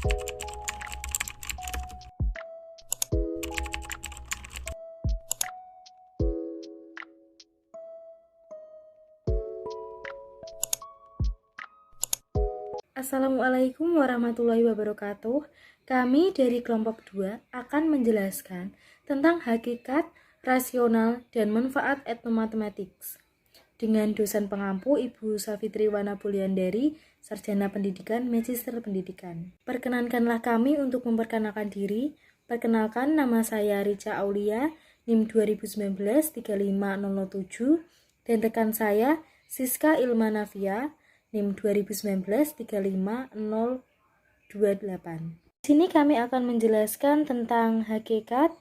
Assalamualaikum warahmatullahi wabarakatuh. Kami dari kelompok 2 akan menjelaskan tentang hakikat, rasional, dan manfaat etnomathematics dengan dosen pengampu Ibu Safitri Wana Buliandari, Sarjana Pendidikan, Magister Pendidikan. Perkenankanlah kami untuk memperkenalkan diri. Perkenalkan, nama saya Rica Aulia, NIM 2019-35007, dan rekan saya Siska Ilmanafia, NIM 2019-35028. Di sini kami akan menjelaskan tentang hakikat,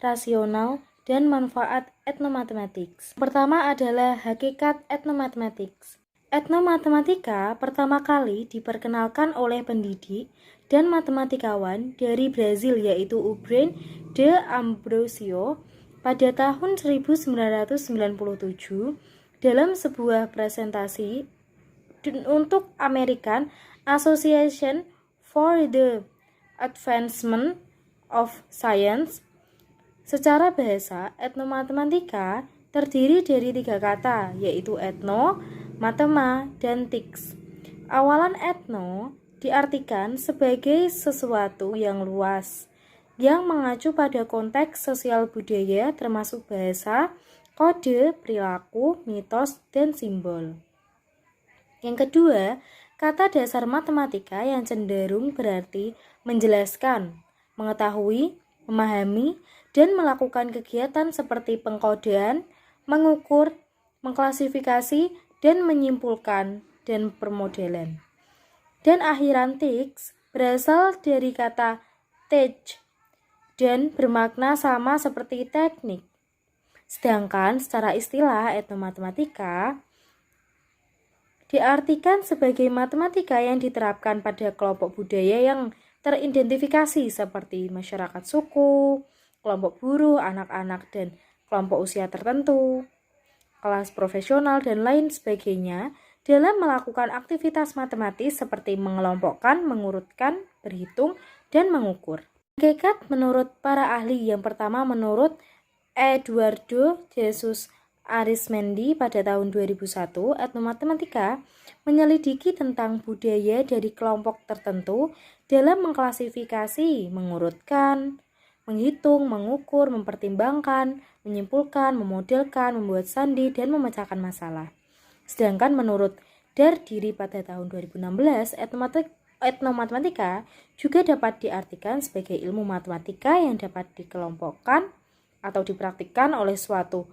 rasional, dan manfaat etnomathematics. Pertama adalah hakikat etnomathematics. Etnomatematika pertama kali diperkenalkan oleh pendidik dan matematikawan dari Brazil yaitu Urbano de Ambrosio pada tahun 1997 dalam sebuah presentasi untuk American Association for the Advancement of Science. Secara bahasa, etnomatematika terdiri dari 3 kata, yaitu etno, matema, dan tics. Awalan etno diartikan sebagai sesuatu yang luas, yang mengacu pada konteks sosial budaya termasuk bahasa, kode, perilaku, mitos, dan simbol. Yang kedua, kata dasar matematika yang cenderung berarti menjelaskan, mengetahui, memahami, dan melakukan kegiatan seperti pengkodean, mengukur, mengklasifikasi, dan menyimpulkan, dan permodelan. Dan akhiran tics berasal dari kata teach dan bermakna sama seperti teknik. Sedangkan secara istilah etnomatematika diartikan sebagai matematika yang diterapkan pada kelompok budaya yang teridentifikasi seperti masyarakat suku, kelompok buruh, anak-anak, dan kelompok usia tertentu, kelas profesional, dan lain sebagainya dalam melakukan aktivitas matematis seperti mengelompokkan, mengurutkan, berhitung, dan mengukur. Hakikat menurut para ahli yang pertama menurut Eduardo Jesus Arismendi pada tahun 2001, etnomatematika menyelidiki tentang budaya dari kelompok tertentu dalam mengklasifikasi, mengurutkan, menghitung, mengukur, mempertimbangkan, menyimpulkan, memodelkan, membuat sandi, dan memecahkan masalah. Sedangkan menurut Dardiri pada tahun 2016, etnomatematika juga dapat diartikan sebagai ilmu matematika yang dapat dikelompokkan atau dipraktikkan oleh suatu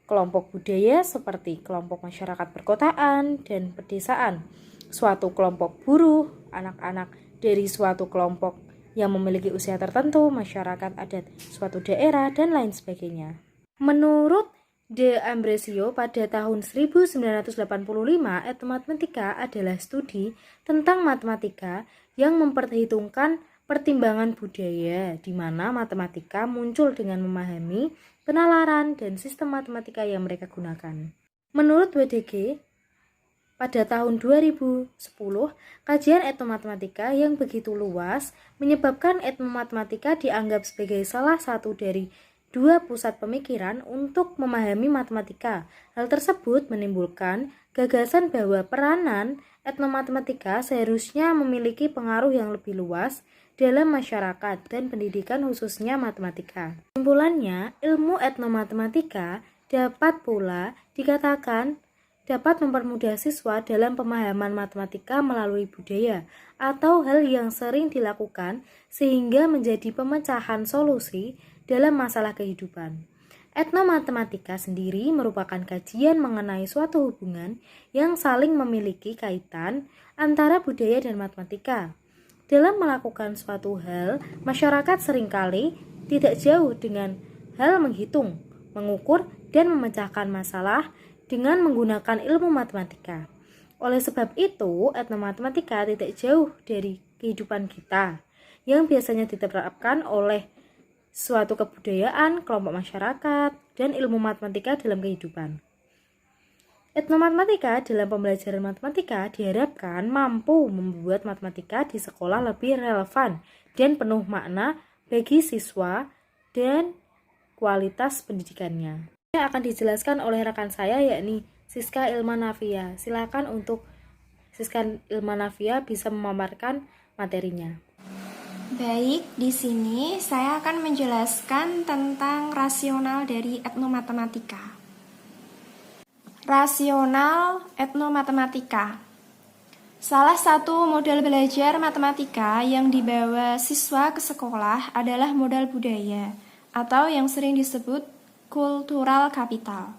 kelompok budaya seperti kelompok masyarakat perkotaan dan pedesaan, suatu kelompok buruh, anak-anak dari suatu kelompok yang memiliki usia tertentu, masyarakat adat suatu daerah, dan lain sebagainya. Menurut De Ambrosio pada tahun 1985, etnomatematika adalah studi tentang matematika yang memperhitungkan pertimbangan budaya, di mana matematika muncul dengan memahami penalaran dan sistem matematika yang mereka gunakan. Menurut WDG, pada tahun 2010, kajian etnomatematika yang begitu luas menyebabkan etnomatematika dianggap sebagai salah satu dari 2 pusat pemikiran untuk memahami matematika. Hal tersebut menimbulkan gagasan bahwa peranan etnomatematika seharusnya memiliki pengaruh yang lebih luas dalam masyarakat dan pendidikan khususnya matematika. Kesimpulannya, ilmu etnomatematika dapat pula dikatakan dapat mempermudah siswa dalam pemahaman matematika melalui budaya atau hal yang sering dilakukan sehingga menjadi pemecahan solusi dalam masalah kehidupan. Etnomatematika sendiri merupakan kajian mengenai suatu hubungan yang saling memiliki kaitan antara budaya dan matematika. Dalam melakukan suatu hal, masyarakat seringkali tidak jauh dengan hal menghitung, mengukur, dan memecahkan masalah dengan menggunakan ilmu matematika. Oleh sebab itu, etnomatematika tidak jauh dari kehidupan kita yang biasanya diterapkan oleh suatu kebudayaan, kelompok masyarakat, dan ilmu matematika dalam kehidupan. Etnomatematika dalam pembelajaran matematika diharapkan mampu membuat matematika di sekolah lebih relevan dan penuh makna bagi siswa dan kualitas pendidikannya. Yang akan dijelaskan oleh rekan saya yakni Siska Ilmanafia. Silakan untuk Siska Ilmanafia bisa memaparkan materinya. Baik, di sini saya akan menjelaskan tentang rasional dari etnomatematika. Rasional etnomatematika. Salah satu model belajar matematika yang dibawa siswa ke sekolah adalah modal budaya, atau yang sering disebut cultural capital.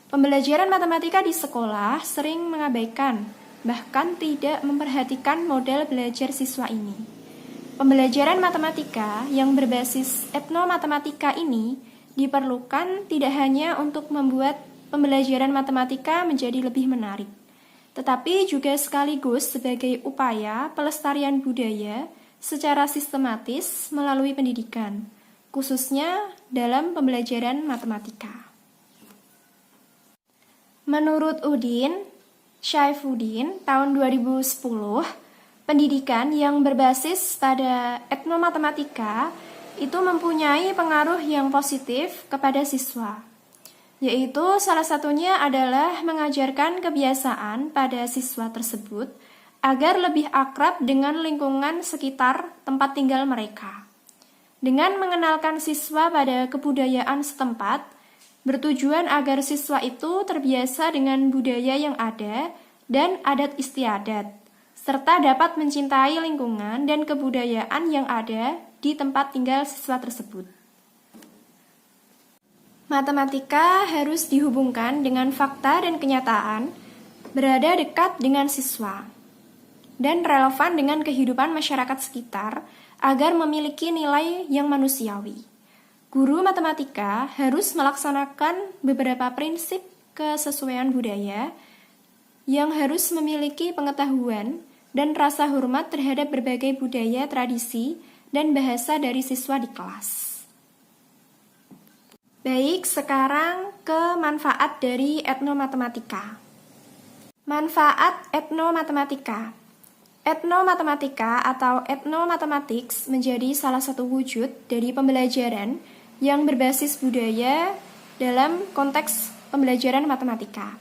Pembelajaran matematika di sekolah sering mengabaikan, bahkan tidak memperhatikan model belajar siswa ini. Pembelajaran matematika yang berbasis etnomatematika ini diperlukan tidak hanya untuk membuat pembelajaran matematika menjadi lebih menarik, tetapi juga sekaligus sebagai upaya pelestarian budaya secara sistematis melalui pendidikan, khususnya dalam pembelajaran matematika. Menurut Udin Syaifuddin tahun 2010, pendidikan yang berbasis pada etnomatematika itu mempunyai pengaruh yang positif kepada siswa, yaitu salah satunya adalah mengajarkan kebiasaan pada siswa tersebut agar lebih akrab dengan lingkungan sekitar tempat tinggal mereka. Dengan mengenalkan siswa pada kebudayaan setempat, bertujuan agar siswa itu terbiasa dengan budaya yang ada dan adat istiadat, serta dapat mencintai lingkungan dan kebudayaan yang ada di tempat tinggal siswa tersebut. Matematika harus dihubungkan dengan fakta dan kenyataan, berada dekat dengan siswa, dan relevan dengan kehidupan masyarakat sekitar agar memiliki nilai yang manusiawi. Guru matematika harus melaksanakan beberapa prinsip kesesuaian budaya yang harus memiliki pengetahuan dan rasa hormat terhadap berbagai budaya, tradisi, dan bahasa dari siswa di kelas. Baik, sekarang ke manfaat dari etnomatematika. Manfaat etnomatematika. Etnomatematika atau etnomathematics menjadi salah satu wujud dari pembelajaran yang berbasis budaya dalam konteks pembelajaran matematika.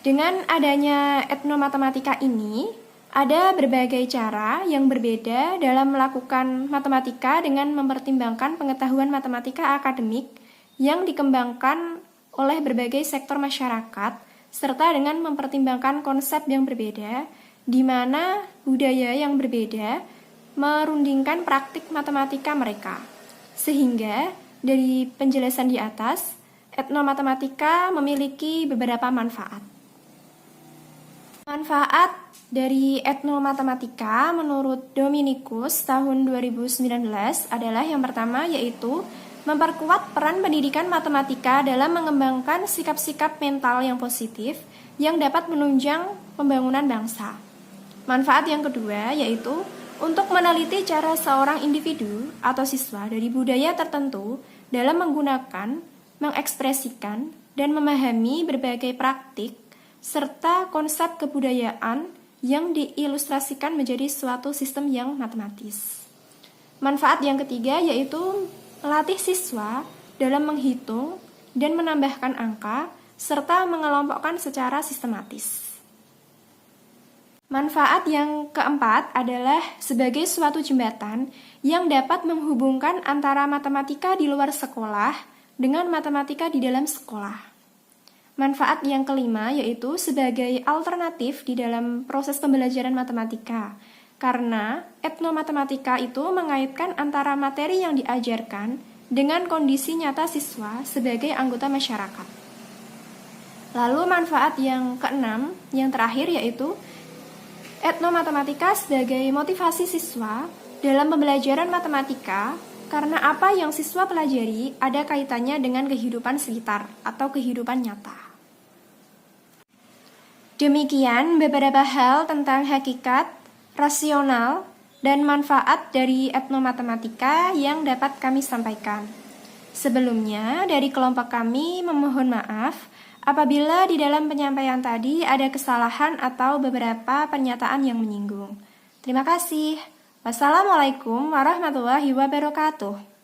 Dengan adanya etnomatematika ini, ada berbagai cara yang berbeda dalam melakukan matematika dengan mempertimbangkan pengetahuan matematika akademik yang dikembangkan oleh berbagai sektor masyarakat, serta dengan mempertimbangkan konsep yang berbeda, di mana budaya yang berbeda merundingkan praktik matematika mereka. Sehingga, dari penjelasan di atas, etnomatematika memiliki beberapa manfaat. Manfaat dari etnomatematika menurut Dominikus tahun 2019 adalah yang pertama, yaitu memperkuat peran pendidikan matematika dalam mengembangkan sikap-sikap mental yang positif yang dapat menunjang pembangunan bangsa. Manfaat yang kedua yaitu untuk meneliti cara seorang individu atau siswa dari budaya tertentu dalam menggunakan, mengekspresikan, dan memahami berbagai praktik serta konsep kebudayaan yang diilustrasikan menjadi suatu sistem yang matematis. Manfaat yang ketiga yaitu melatih siswa dalam menghitung dan menambahkan angka serta mengelompokkan secara sistematis. Manfaat yang keempat adalah sebagai suatu jembatan yang dapat menghubungkan antara matematika di luar sekolah dengan matematika di dalam sekolah. Manfaat yang kelima yaitu sebagai alternatif di dalam proses pembelajaran matematika, karena etnomatematika itu mengaitkan antara materi yang diajarkan dengan kondisi nyata siswa sebagai anggota masyarakat. Lalu manfaat yang keenam, yang terakhir yaitu etnomatematika sebagai motivasi siswa dalam pembelajaran matematika, karena apa yang siswa pelajari ada kaitannya dengan kehidupan sekitar atau kehidupan nyata. Demikian beberapa hal tentang hakikat, rasional, dan manfaat dari etnomatematika yang dapat kami sampaikan. Sebelumnya, dari kelompok kami memohon maaf apabila di dalam penyampaian tadi ada kesalahan atau beberapa pernyataan yang menyinggung. Terima kasih. Wassalamualaikum warahmatullahi wabarakatuh.